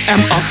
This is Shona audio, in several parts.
Empire.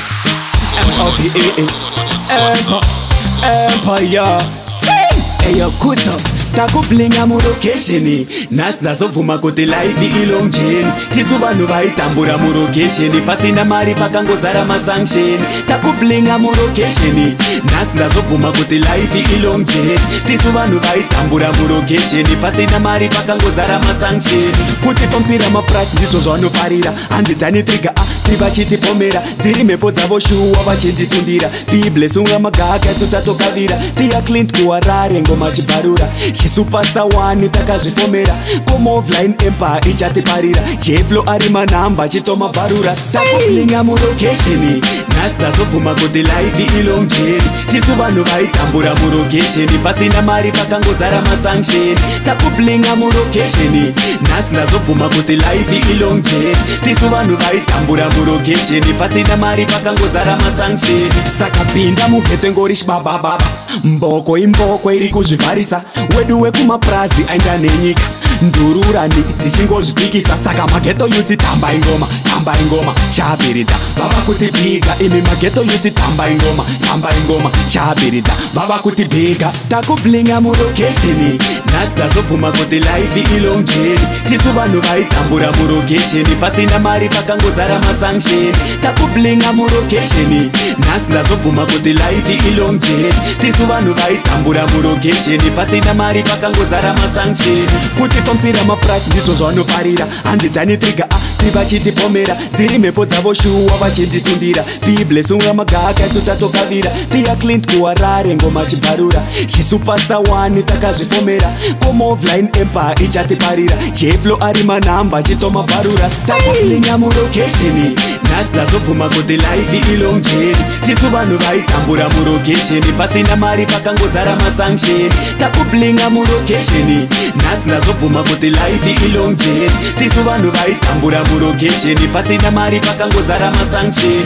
Eyo kuto takublinga mu location nasi ndazobvuma kuti life ilong chain tisu vanhu vaitambura mu location pasina mari pakangozara masanction takublinga mu location nasi ndazobvuma kuti life ilong chain tisu vanhu vaitambura mu location pasina mari pakangozara masanction kuti famsira maprat ndizvo zvanofarira handitani triga tivachitipomera dziri mhepo dzavo shuwa vachindisundira bible sunga magaka tsotatokavira tia clint kuwarare ngoma chibharura chisupasta 1 takazvifomera komovline empire ichatiparira jeflo ari manhamba chitomabvarura sakublinga mulocation nasi ndazobvuma kuti life ilong chain tisu vanhu vaitambura mulocation pasina mari pakangozara masanction takublinga mulocation nasi ndazobvuma kuti life ilong chain tisu vanhu vaitambura mulocation pasina mari pakangozara masanction saka pinda mugete ngori shibabababa mboko imboko iri kuzvivharisa wedu wekumaprazi aenda nenyika ndururani dzichingozvipikisa saka mageto yuti tamba ingoma chabirida vava kuti biga imi mageto yuti tamba ingoma chabirida vava kuti biga takublinga mulocation nasi ndazobvuma kuti life ilong chain tisu vanhu vaitambura mulocation pasina mari pakangozara masanction takublinga mulocation nasi ndazobvuma kuti life ilong chain tisu vanhu vaitambura mulocation pasina mari pakangozara masanction kuti famsira maprat ndizvo zvanofarira handitani triga tivachitipomera dziri mhepo dzavo shuwa vachindisundira bible sunga magaka tsotatokavira tia clint kuwarare ngoma chibharura chisupasta 1 takazvifomera komovline empire ichatiparira jeflo ari manhamba chitomabvarura sakublinga mulocation nasi ndazobvuma kuti life ilong chain tisu vanhu vaitambura mulocation pasina mari pakangozara masanction takublinga mulocation nasi ndazobvuma kuti life ilong chain tisu vanhu vaitambura mulocation pasina mari pakangozara masanction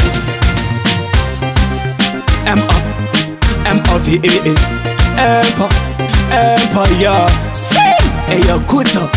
Empire. Eyo kuto